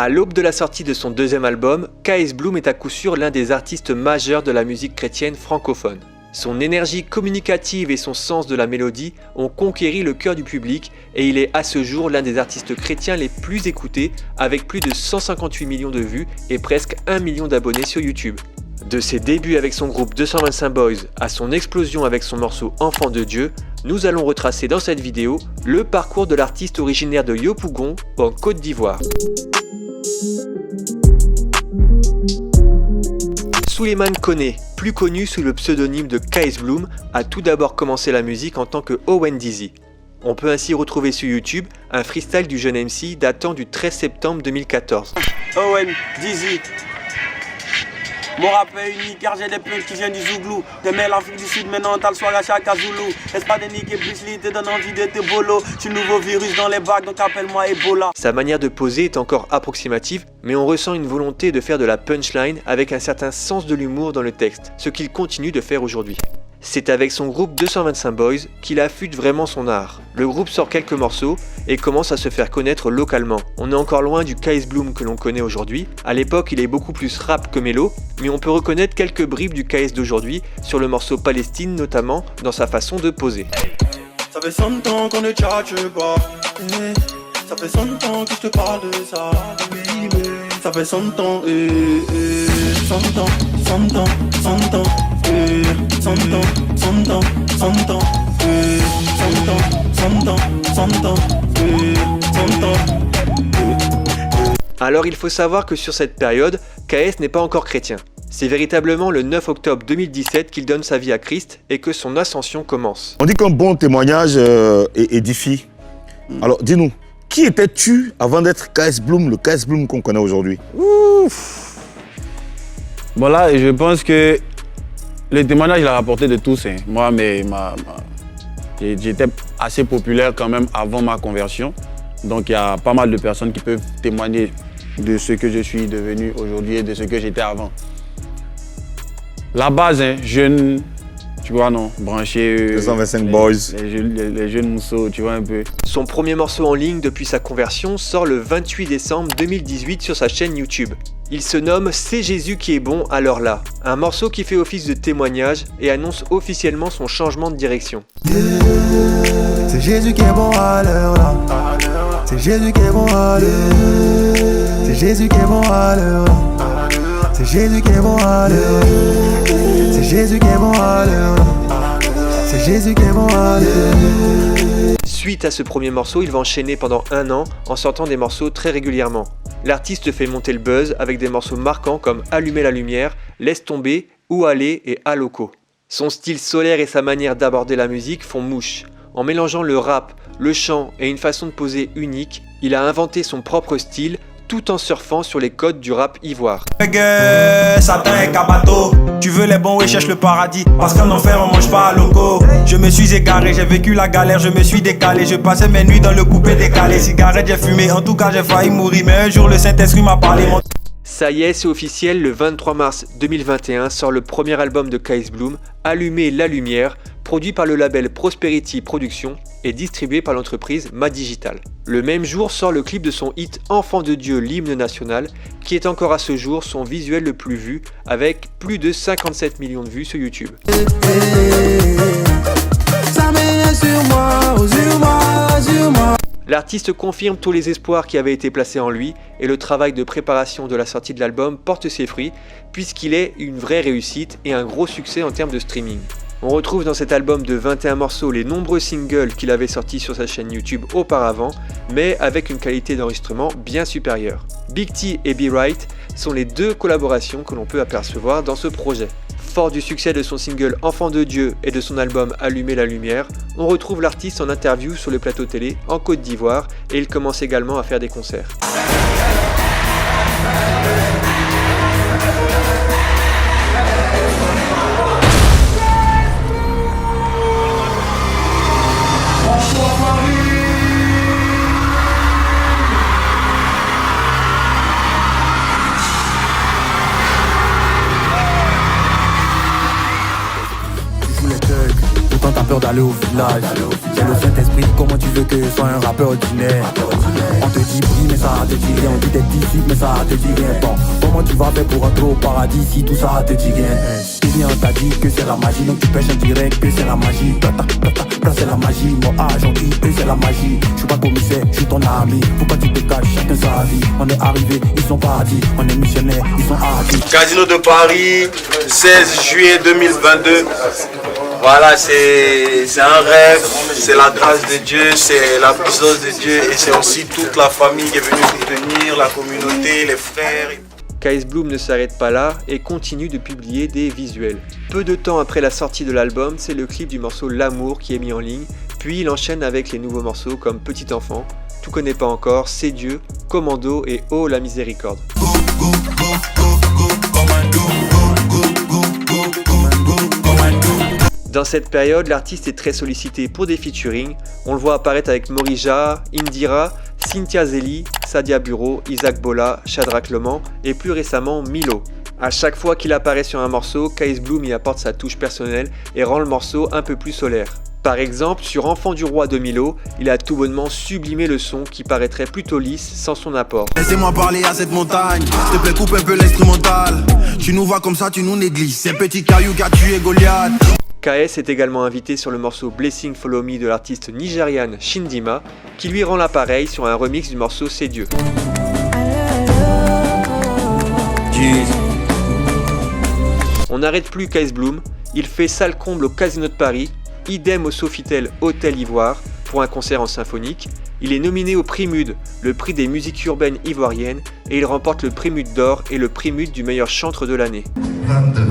À l'aube de la sortie de son deuxième album, K.S. Bloom est à coup sûr l'un des artistes majeurs de la musique chrétienne francophone. Son énergie communicative et son sens de la mélodie ont conquéri le cœur du public et il est à ce jour l'un des artistes chrétiens les plus écoutés avec plus de 158 millions de vues et presque 1 million d'abonnés sur YouTube. De ses débuts avec son groupe 225 Boys à son explosion avec son morceau Enfant de Dieu, nous allons retracer dans cette vidéo le parcours de l'artiste originaire de Yopougon en Côte d'Ivoire. Souleymane Koné, plus connu sous le pseudonyme de K.S. Bloom, a tout d'abord commencé la musique en tant que Owen Dizzy. On peut ainsi retrouver sur YouTube un freestyle du jeune MC datant du 13 septembre 2014. Owen Dizzy. Mon rap est unique car j'ai des punks qui viennent du Zouglou. Des mêles l'Afrique du Sud, maintenant t'as le soir à Chaka Zulu. Est-ce pas des niques et Bruce Lee te donne envie de tes bolos. Je suis le nouveau virus dans les bacs, donc appelle-moi Ebola. Sa manière de poser est encore approximative, mais on ressent une volonté de faire de la punchline avec un certain sens de l'humour dans le texte, ce qu'il continue de faire aujourd'hui. C'est avec son groupe 225 Boys qu'il affûte vraiment son art. Le groupe sort quelques morceaux et commence à se faire connaître localement. On est encore loin du K.S. Bloom que l'on connaît aujourd'hui. À l'époque, il est beaucoup plus rap que mélo, mais on peut reconnaître quelques bribes du K.S. d'aujourd'hui, sur le morceau Palestine notamment, dans sa façon de poser. Ça fait 100 ans qu'on ne tchatche pas. Ça fait 100 ans que je te parle de ça. Ça fait 100 ans, 100 ans, 100 ans, 100 ans. 100 ans, 100 ans, 100 ans, 100 ans, 100 ans, 100 ans, 100 ans. Alors il faut savoir que sur cette période, K.S. n'est pas encore chrétien. C'est véritablement le 9 octobre 2017 qu'il donne sa vie à Christ et que son ascension commence. On dit qu'un bon témoignage édifie. Alors dis-nous, qui étais-tu avant d'être K.S. Bloom, le K.S. Bloom qu'on connaît aujourd'hui? Bon là, je pense que le témoignage, il a rapporté de tous. Hein. Moi, j'étais assez populaire quand même avant ma conversion. Donc, il y a pas mal de personnes qui peuvent témoigner de ce que je suis devenu aujourd'hui et de ce que j'étais avant. La base, hein, jeune, tu vois, non, branché. 225 Boys. Les jeunes mousseaux, tu vois un peu. Son premier morceau en ligne depuis sa conversion sort le 28 décembre 2018 sur sa chaîne YouTube. Il se nomme « C'est Jésus qui est bon alors là », un morceau qui fait office de témoignage et annonce officiellement son changement de direction. C'est Jésus qui est bon à l'heure là. C'est Jésus qui est bon à l'heure. C'est Jésus qui est bon à l'heure là. C'est Jésus qui est bon à l'heure. C'est Jésus qui est bon à l'heure. C'est Jésus qui est bon à l'heure. Suite à ce premier morceau, il va enchaîner pendant 1 an en sortant des morceaux très régulièrement. L'artiste fait monter le buzz avec des morceaux marquants comme Allumer la lumière, Laisse tomber, Où aller et Aloko. Son style solaire et sa manière d'aborder la musique font mouche. En mélangeant le rap, le chant et une façon de poser unique, il a inventé son propre style tout en surfant sur les codes du rap ivoire. Satan et Kabato, tu veux les bons, oui, cherche le paradis. Parce qu'en enfer, on mange pas à loco. Je me suis égaré, j'ai vécu la galère, je me suis décalé. Je passais mes nuits dans le coupé décalé. Cigarette, j'ai fumé, en tout cas, j'ai failli mourir. Mais un jour, le Saint-Esprit m'a parlé. Ça y est, c'est officiel, le 23 mars 2021 sort le premier album de K.S. Bloom, Allumer la lumière, produit par le label Prosperity Productions et distribué par l'entreprise Ma Digital. Le même jour sort le clip de son hit Enfant de Dieu, l'hymne national, qui est encore à ce jour son visuel le plus vu, avec plus de 57 millions de vues sur YouTube. L'artiste confirme tous les espoirs qui avaient été placés en lui et le travail de préparation de la sortie de l'album porte ses fruits puisqu'il est une vraie réussite et un gros succès en termes de streaming. On retrouve dans cet album de 21 morceaux les nombreux singles qu'il avait sortis sur sa chaîne YouTube auparavant, mais avec une qualité d'enregistrement bien supérieure. Big T et Be Right sont les deux collaborations que l'on peut apercevoir dans ce projet. Fort du succès de son single Enfant de Dieu et de son album Allumer la lumière, on retrouve l'artiste en interview sur le plateau télé en Côte d'Ivoire et il commence également à faire des concerts. T'as peur d'aller au village. J'ai le Saint-Esprit, comment tu veux que je sois un rappeur ordinaire? On te dit oui mais ça te dit rien. On dit t'es d'ici mais ça te dit rien. Bon, comment tu vas faire pour entrer au paradis si tout ça te dit rien? Et bien on t'a dit que c'est la magie, donc tu pêches en direct que c'est la magie. Là c'est la magie, mon agent dit que c'est la magie. Je suis pas commissaire, je suis ton ami. Pourquoi tu te caches, chacun sa vie. On est arrivé, ils sont partis. On est missionnaires, ils sont hardis. Casino de Paris, 16 juillet 2022. Voilà, c'est un rêve, c'est la grâce de Dieu, c'est la puissance de Dieu et c'est aussi toute la famille qui est venue soutenir, la communauté, les frères. KS Bloom ne s'arrête pas là et continue de publier des visuels. Peu de temps après la sortie de l'album, c'est le clip du morceau L'amour qui est mis en ligne, puis il enchaîne avec les nouveaux morceaux comme Petit enfant, Tout connaît pas encore, C'est Dieu, Commando et Oh la miséricorde. Dans cette période, l'artiste est très sollicité pour des featuring. On le voit apparaître avec Morija, Indira, Cynthia Zeli, Sadia Bureau, Isaac Bola, Shadrach Leman et plus récemment Milo. A chaque fois qu'il apparaît sur un morceau, KS Bloom y apporte sa touche personnelle et rend le morceau un peu plus solaire. Par exemple, sur Enfant du Roi de Milo, il a tout bonnement sublimé le son qui paraîtrait plutôt lisse sans son apport. Laissez-moi parler à cette montagne, s'il te plaît coupe un peu l'instrumental. Tu nous vois comme ça, tu nous négliges, ces petits cailloux qu'a tué Goliath. KS est également invité sur le morceau Blessing Follow Me de l'artiste nigériane Shindima, qui lui rend l'appareil sur un remix du morceau C'est Dieu. On n'arrête plus KS Bloom, il fait salle comble au Casino de Paris, idem au Sofitel Hôtel Ivoire pour un concert en symphonique. Il est nominé au prix MUD, le prix des musiques urbaines ivoiriennes, et il remporte le prix MUD d'or et le prix MUD du meilleur chantre de l'année. 22.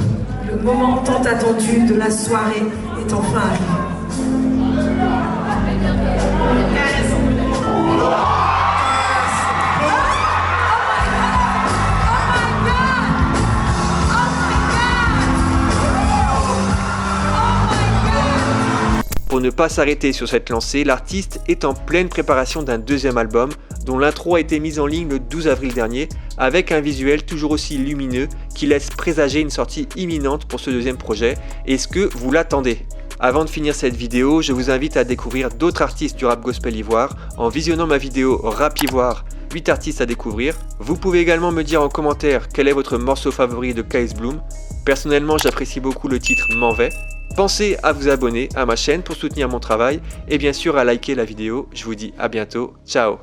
Le moment tant attendu de la soirée est enfin arrivé. Pour ne pas s'arrêter sur cette lancée, l'artiste est en pleine préparation d'un deuxième album dont l'intro a été mise en ligne le 12 avril dernier avec un visuel toujours aussi lumineux qui laisse présager une sortie imminente pour ce deuxième projet. Est-ce que vous l'attendez? Avant de finir cette vidéo, je vous invite à découvrir d'autres artistes du rap gospel ivoire en visionnant ma vidéo Rap Ivoire, 8 artistes à découvrir. Vous pouvez également me dire en commentaire quel est votre morceau favori de KS Bloom. Personnellement, j'apprécie beaucoup le titre M'en vais. Pensez à vous abonner à ma chaîne pour soutenir mon travail et bien sûr à liker la vidéo. Je vous dis à bientôt, ciao.